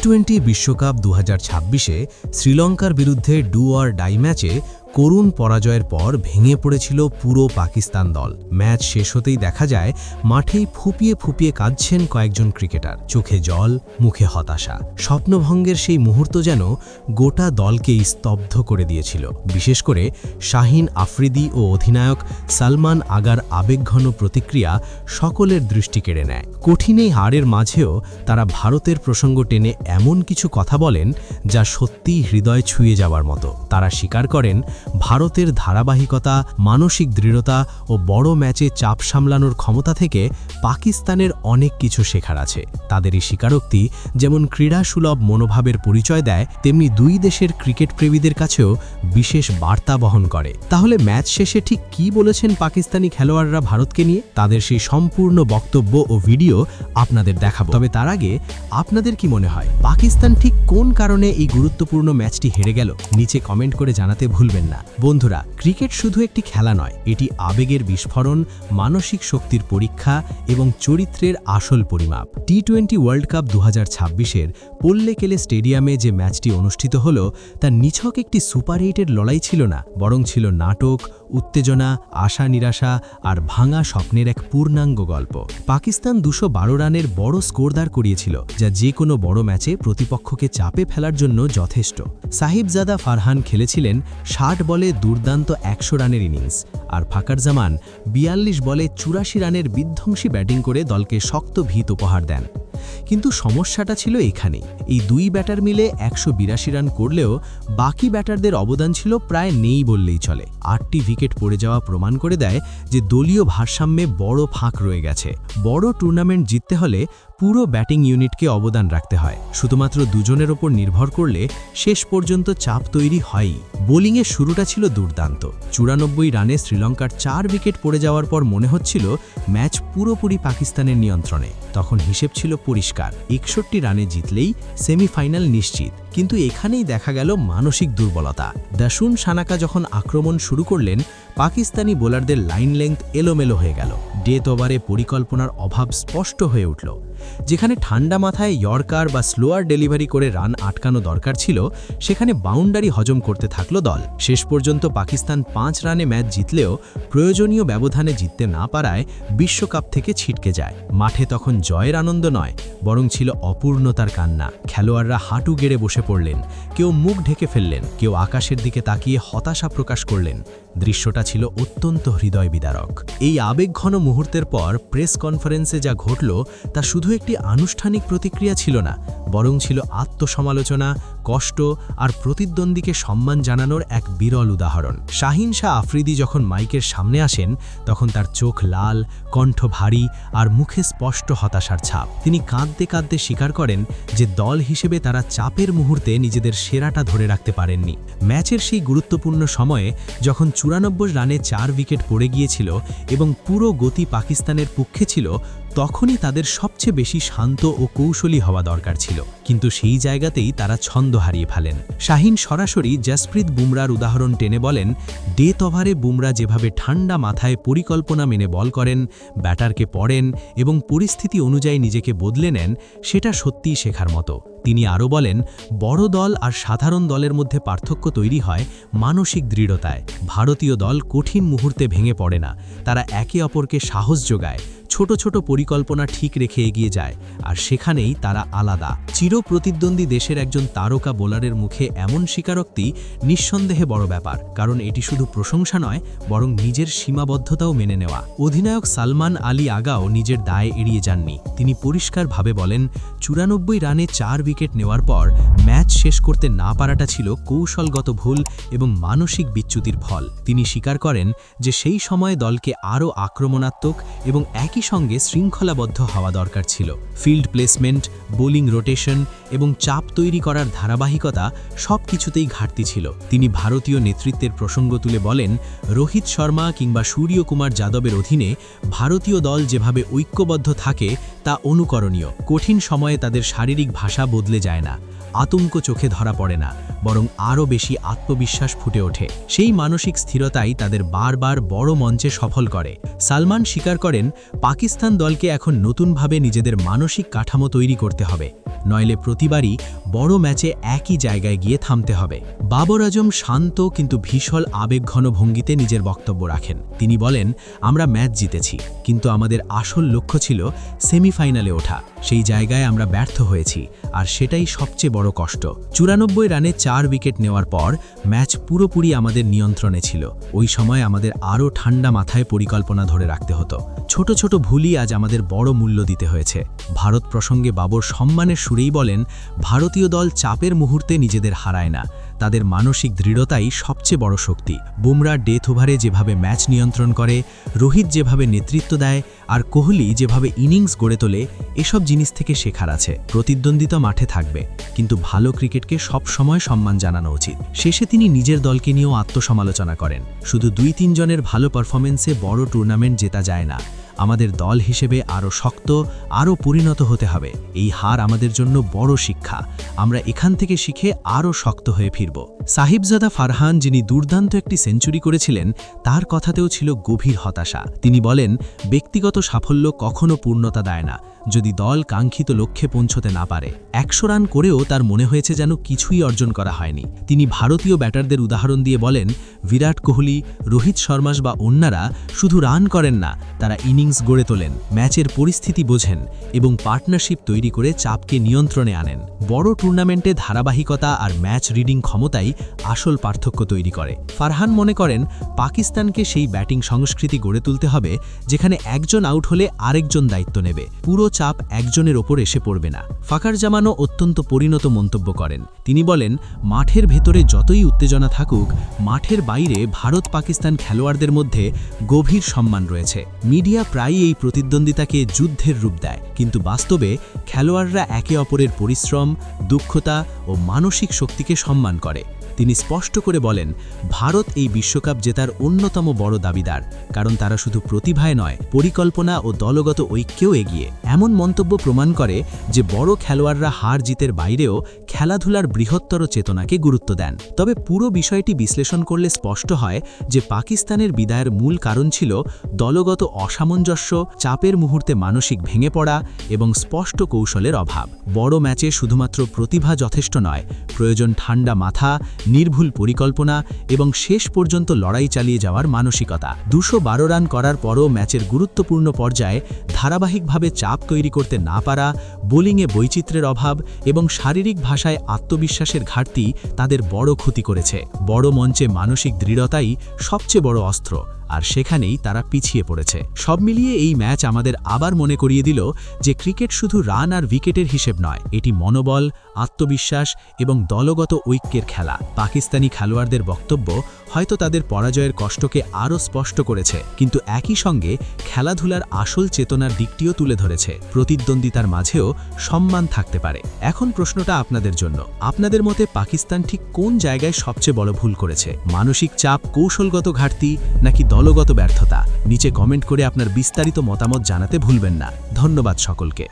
টি-20 বিশ্বকাপ 2026-এ শ্রীলঙ্কার বিরুদ্ধে ডু অর ডাই ম্যাচে করুণ পরাজয়ের পর ভেঙে পড়েছিল পুরো পাকিস্তান দল। ম্যাচ শেষ হতেই দেখা যায় মাঠেই ফুপিয়ে ফুপিয়ে কাঁদছেন কয়েকজন ক্রিকেটার, চোখে জল, মুখে হতাশা। স্বপ্নভঙ্গের সেই মুহূর্ত যেন গোটা দলকেই স্তব্ধ করে দিয়েছিল। বিশেষ করে শাহিন আফ্রিদি ও অধিনায়ক সালমান আগার আবেগঘন প্রতিক্রিয়া সকলের দৃষ্টি কেড়ে নেয়। কঠিন এই হারের মাঝেও তারা ভারতের প্রসঙ্গ টেনে এমন কিছু কথা বলেন যা সত্যিই হৃদয় ছুঁয়ে যাওয়ার মতো। তারা স্বীকার করেন ভারতের ধারাবাহিকতা, মানসিক দৃঢ়তা ও বড় ম্যাচে চাপ সামলানোর ক্ষমতা থেকে পাকিস্তানের অনেক কিছু শেখার আছে। তাদের এই স্বীকারোক্তি যেমন ক্রীড়াসুলভ মনোভাবের পরিচয় দেয়, তেমনি দুই দেশের ক্রিকেট প্রেমীদের কাছেও বিশেষ বার্তা বহন করে। তাহলে ম্যাচ শেষে ঠিক কী বলেছেন পাকিস্তানি খেলোয়াড়রা ভারতকে নিয়ে? তাদের সেই সম্পূর্ণ বক্তব্য ও ভিডিও আপনাদের দেখাবো। তবে তার আগে আপনাদের কি মনে হয় পাকিস্তান ঠিক কোন কারণে এই গুরুত্বপূর্ণ ম্যাচটি হেরে গেল? নিচে কমেন্ট করে জানাতে ভুলবেন না। বন্ধুরা, ক্রিকেট শুধু একটি খেলা নয়, এটি আবেগের বিস্ফোরণ, মানসিক শক্তির পরীক্ষা এবং চরিত্রের আসল পরিমাপ। টি-20 ওয়ার্ল্ড কাপ 2026-এর পল্লেকেলে স্টেডিয়ামে যে ম্যাচটি অনুষ্ঠিত হল তা নিছক একটি সুপার 8-এর লড়াই ছিল না, বরং ছিল নাটক, উত্তেজনা, আশা নিরাশা আর ভাঙা স্বপ্নের এক পূর্ণাঙ্গ গল্প। পাকিস্তান 212 রানের বড় স্কোরদার করিয়েছিল, যা যে কোনো বড় ম্যাচে প্রতিপক্ষকে চাপে ফেলার জন্য যথেষ্ট। সাহিবজাদা ফারহান খেলেছিলেন 60 বলে দুর্দান্ত 100 রানের ইনিংস, আর ফাকার জামান 42 বলে 84 রানের বিধ্বংসী ব্যাটিং করে দলকে শক্ত ভিত উপহার দেন। কিন্তু সমস্যাটা ছিল এখানেই। এই দুই ব্যাটার মিলে 182 রান করলেও বাকি ব্যাটারদের অবদান ছিল প্রায় নেই বললেই চলে। 8টি উইকেট পড়ে যাওয়া প্রমাণ করে দেয় যে দলীয় ভারসাম্যে বড় ফাঁক রয়ে গেছে। বড় টুর্নামেন্ট জিততে হলে পুরো ব্যাটিং ইউনিটকে অবদান রাখতে হয়। শুধুমাত্র দুজনের ওপর নির্ভর করলে শেষ পর্যন্ত চাপ তৈরি হয়ই। বোলিংয়ের শুরুটা ছিল দুর্দান্ত। 94 রানে শ্রীলঙ্কার 4 উইকেট পড়ে যাওয়ার পর মনে হচ্ছিল ম্যাচ পুরোপুরি পাকিস্তানের নিয়ন্ত্রণে। তখন হিসেব ছিল পরিষ্কার, 61 রানে জিতলেই সেমিফাইনাল নিশ্চিত। কিন্তু এখানেই দেখা গেল মানসিক দুর্বলতা। দাসুন সানাকা যখন আক্রমণ শুরু করলেন, পাকিস্তানি বোলারদের লাইন লেংথ এলোমেলো হয়ে গেল। ডেথ ওভারে পরিকল্পনার অভাব স্পষ্ট হয়ে উঠল। যেখানে ঠান্ডা মাথায় ইয়র্কার বা স্লোয়ার ডেলিভারি করে রান আটকানো দরকার ছিল, সেখানে বাউন্ডারি হজম করতে থাকলো দল। শেষ পর্যন্ত পাকিস্তান 5 রানে ম্যাচ জিতলেও প্রয়োজনীয় ব্যবধানে জিততে না পারায় বিশ্বকাপ থেকে ছিটকে যায়। মাঠে তখন জয়ের আনন্দ নয়, বরং ছিল অপূর্ণতার কান্না। খেলোয়াড়রা হাঁটু গেড়ে বসে পড়লেন, কেউ মুখ ঢেকে ফেললেন, কেউ আকাশের দিকে তাকিয়ে হতাশা প্রকাশ করলেন। দৃশ্যটা ছিল অত্যন্ত হৃদয় বিদারক। এই আবেগঘন মুহূর্তের পর প্রেস কনফারেন্সে যা ঘটল তা শুধু একটি আনুষ্ঠানিক প্রতিক্রিয়া ছিল না, বরং ছিল আত্মসমালোচনা, কষ্ট আর প্রতিদ্বন্দ্বীকে সম্মান জানানোর এক বিরল উদাহরণ। শাহিন শাহ আফ্রিদি যখন মাইকের সামনে আসেন, তখন তার চোখ লাল, কণ্ঠ ভারী আর মুখে স্পষ্ট হতাশার ছাপ। তিনি কাঁদতে কাঁদতে স্বীকার করেন যে দল হিসেবে তারা চাপের মুহূর্তে নিজেদের সেরাটা ধরে রাখতে পারেননি। ম্যাচের সেই গুরুত্বপূর্ণ সময়ে যখন 94 রানে 4 উইকেট পড়ে গিয়েছিল এবং পুরো গতি পাকিস্তানের পক্ষে ছিল, তখনই তাদের সবচেয়ে বেশি শান্ত ও কৌশলী হওয়া দরকার ছিল। কিন্তু সেই জায়গাতেই তারা ছন্দ হারিয়ে ফেলেন। শাহিন সরাসরি জসপ্রীত বুমরার উদাহরণ টেনে বলেন, ডেথ ওভারে বুমরা যেভাবে ঠান্ডা মাথায় পরিকল্পনা মেনে বল করেন, ব্যাটারকে পড়েন এবং পরিস্থিতি অনুযায়ী নিজেকে বদলে নেন, সেটা সত্যিই শেখার মতো। তিনি আরও বলেন, বড় দল আর সাধারণ দলের মধ্যে পার্থক্য তৈরি হয় মানসিক দৃঢ়তায়। ভারতীয় দল কঠিন মুহূর্তে ভেঙে পড়ে না, তারা একে অপরকে সাহস যোগায়, ছোট ছোট পরিকল্পনা ঠিক রেখে এগিয়ে যায়, আর সেখানেই তারা আলাদা। চির প্রতিদ্বন্দ্বী দেশের একজন তারকা বোলারের মুখে এমন স্বীকারোক্তি নিঃসন্দেহে বড় ব্যাপার, কারণ এটি শুধু প্রশংসা নয়, বরং নিজের সীমাবদ্ধতাও মেনে নেওয়া। অধিনায়ক সালমান আলী আগাও নিজের দায় এড়িয়ে যাননি। তিনি পরিষ্কারভাবে বলেন, 94 রানে 4 উইকেট নেওয়ার পর ম্যাচ শেষ করতে না পারাটা ছিল কৌশলগত ভুল এবং মানসিক বিচ্যুতির ফল। তিনি স্বীকার করেন যে সেই সময় দলকে আরও আক্রমণাত্মক এবং একই সঙ্গে শৃঙ্খলাবদ্ধ হওয়া দরকার ছিল। ফিল্ড প্লেসমেন্ট, বোলিং রোটেশন এবং চাপ তৈরি করার ধারাবাহিকতা সবকিছুতেই ঘাটতি ছিল। তিনি ভারতীয় নেতৃত্বের প্রসঙ্গ তুলে বলেন, রোহিত শর্মা কিংবা সূর্যকুমার যাদবের অধীনে ভারতীয় দল যেভাবে ঐক্যবদ্ধ থাকে তা অনুকরণীয়। কঠিন সময়ে তাদের শারীরিক ভাষা বদলে যায় না, আতঙ্ক চোখে ধরা পড়ে না, বরং আরও বেশি আত্মবিশ্বাস ফুটে ওঠে। সেই মানসিক স্থিরতাই তাদের বারবার বড় মঞ্চে সফল করে। সালমান স্বীকার করেন, পাকিস্তান দলকে এখন নতুনভাবে নিজেদের মানসিক কাঠামো তৈরি করতে হবে, নইলে প্রতি প্রতিবারই বড় ম্যাচে একই জায়গায় গিয়ে থামতে হবে। বাবর আজম শান্ত কিন্তু ভীষণ আবেগঘন ভঙ্গিতে নিজের বক্তব্য রাখেন। তিনি বলেন, আমরা ম্যাচ জিতেছি, কিন্তু আমাদের আসল লক্ষ্য ছিল সেমিফাইনালে ওঠা। সেই জায়গায় আমরা ব্যর্থ হয়েছি, আর সেটাই সবচেয়ে বড় কষ্ট। 94 রানে 4 উইকেট নেওয়ার পর ম্যাচ পুরোপুরি আমাদের নিয়ন্ত্রণে ছিল। ওই সময় আমাদের আরও ঠান্ডা মাথায় পরিকল্পনা ধরে রাখতে হতো। ছোট ছোট ভুলই আজ আমাদের বড় মূল্য দিতে হয়েছে। ভারত প্রসঙ্গে বাবর সম্মানের সুরেই বলেন, ভারতীয় দল চাপের মুহূর্তে নিজেদের হারায় না, তাদের মানসিক দৃঢ়তাই সবচেয়ে বড় শক্তি। বুমরা ডেথ ওভারে যেভাবে ম্যাচ নিয়ন্ত্রণ করে, রোহিত যেভাবে নেতৃত্ব দেয়, আর কোহলি যেভাবে ইনিংস গড়ে তোলে, এসব জিনিস থেকে শেখার আছে। প্রতিদ্বন্দ্বিতা মাঠে থাকবে, কিন্তু ভালো ক্রিকেটকে সব সময় সম্মান জানানো উচিত। শেষে তিনি নিজের দলকে নিয়েও আত্মসমালোচনা করেন, শুধু 2-3 জনের ভালো পারফরমেন্সে বড় টুর্নামেন্ট জেতা যায় না। আমাদের দল হিসেবে আরও শক্ত, আরও পরিণত হতে হবে। এই হার আমাদের জন্য বড় শিক্ষা। আমরা এখান থেকে শিখে আরও শক্ত হয়ে ফিরব। সাহিবজাদা ফারহান, যিনি দুর্দান্ত একটি সেঞ্চুরি করেছিলেন, তার কথাতেও ছিল গভীর হতাশা। তিনি বলেন, ব্যক্তিগত সাফল্য কখনো পূর্ণতা দেয় না যদি দল কাঙ্ক্ষিত লক্ষ্যে পৌঁছতে না পারে। 100 রান করেও তার মনে হয়েছে যেন কিছুই অর্জন করা হয়নি। তিনি ভারতীয় ব্যাটারদের উদাহরণ দিয়ে বলেন, বিরাট কোহলি, রোহিত শর্মা বা অন্যরা শুধু রান করেন না, তারা ইনিংস গড়ে তোলেন, ম্যাচের পরিস্থিতি বোঝেন এবং পার্টনারশিপ তৈরি করে চাপকে নিয়ন্ত্রণে আনেন। বড় টুর্নামেন্টে ধারাবাহিকতা আর ম্যাচ রিডিং ক্ষমতাই আসল পার্থক্য তৈরি করে। ফারহান মনে করেন, পাকিস্তানকে সেই ব্যাটিং সংস্কৃতি গড়ে তুলতে হবে যেখানে একজন আউট হলে আরেকজন দায়িত্ব নেবে, পুরো চাপ একজনের ওপর এসে পড়বে না। ফাকার জামানও অত্যন্ত পরিণত মন্তব্য করেন। তিনি বলেন, মাঠের ভেতরে যতই উত্তেজনা থাকুক, মাঠের বাইরে ভারত পাকিস্তান খেলোয়াড়দের মধ্যে গভীর সম্মান রয়েছে। মিডিয়া প্রায়ই এই প্রতিদ্বন্দ্বিতাকে যুদ্ধের রূপ দেয়, কিন্তু বাস্তবে খেলোয়াড়রা একে অপরের পরিশ্রম, দক্ষতা ও মানসিক শক্তিকে সম্মান করে। তিনি স্পষ্ট করে বলেন, ভারত এই বিশ্বকাপ জেতার অন্যতম বড় দাবিদার, কারণ তারা শুধু প্রতিভায় নয়, পরিকল্পনা ও দলগত ঐক্যেও এগিয়ে। এমন মন্তব্য প্রমাণ করে যে বড় খেলোয়াড়রা হার জিতের বাইরেও খেলাধুলার বৃহত্তর চেতনাকে গুরুত্ব দেন। তবে পুরো বিষয়টি বিশ্লেষণ করলে স্পষ্ট হয় যে পাকিস্তানের বিদায়ের মূল কারণ ছিল দলগত অসামঞ্জস্য, চাপের মুহূর্তে মানসিক ভেঙে পড়া এবং স্পষ্ট কৌশলের অভাব। বড় ম্যাচে শুধুমাত্র প্রতিভা যথেষ্ট নয়, প্রয়োজন ঠান্ডা মাথা, নির্ভুল পরিকল্পনা এবং শেষ পর্যন্ত লড়াই চালিয়ে যাওয়ার মানসিকতা। 212 রান করার পরও ম্যাচের গুরুত্বপূর্ণ পর্যায়ে ধারাবাহিকভাবে চাপ তৈরি করতে না পারা, বোলিংয়ে বৈচিত্র্যের অভাব এবং শারীরিক ভাষায় আত্মবিশ্বাসের ঘাটতি তাদের বড় ক্ষতি করেছে। বড় মঞ্চে মানসিক দৃঢ়তাই সবচেয়ে বড় অস্ত্র, আর সেখানেই তারা পিছিয়ে পড়েছে। সব মিলিয়ে এই ম্যাচ আমাদের আবার মনে করিয়ে দিল যে ক্রিকেট শুধু রান আর উইকেটের হিসেব নয়, এটি মনোবল, আত্মবিশ্বাস এবং দলগত ঐক্যের খেলা। পাকিস্তানি খেলোয়াড়দের বক্তব্য হয়তো তাদের পরাজয়ের কষ্টকে আরও স্পষ্ট করেছে, কিন্তু একই সঙ্গে খেলাধুলার আসল চেতনার দিকটিও তুলে ধরেছে। প্রতিদ্বন্দ্বিতার মাঝেও সম্মান থাকতে পারে। এখন প্রশ্নটা আপনাদের জন্য, আপনাদের মতে পাকিস্তান ঠিক কোন জায়গায় সবচেয়ে বড় ভুল করেছে? মানসিক চাপ, কৌশলগত ঘাটতি, নাকি দলগত ব্যর্থতা? নিচে কমেন্ট করে আপনার বিস্তারিত মতামত জানাতে ভুলবেন না। ধন্যবাদ সকলকে।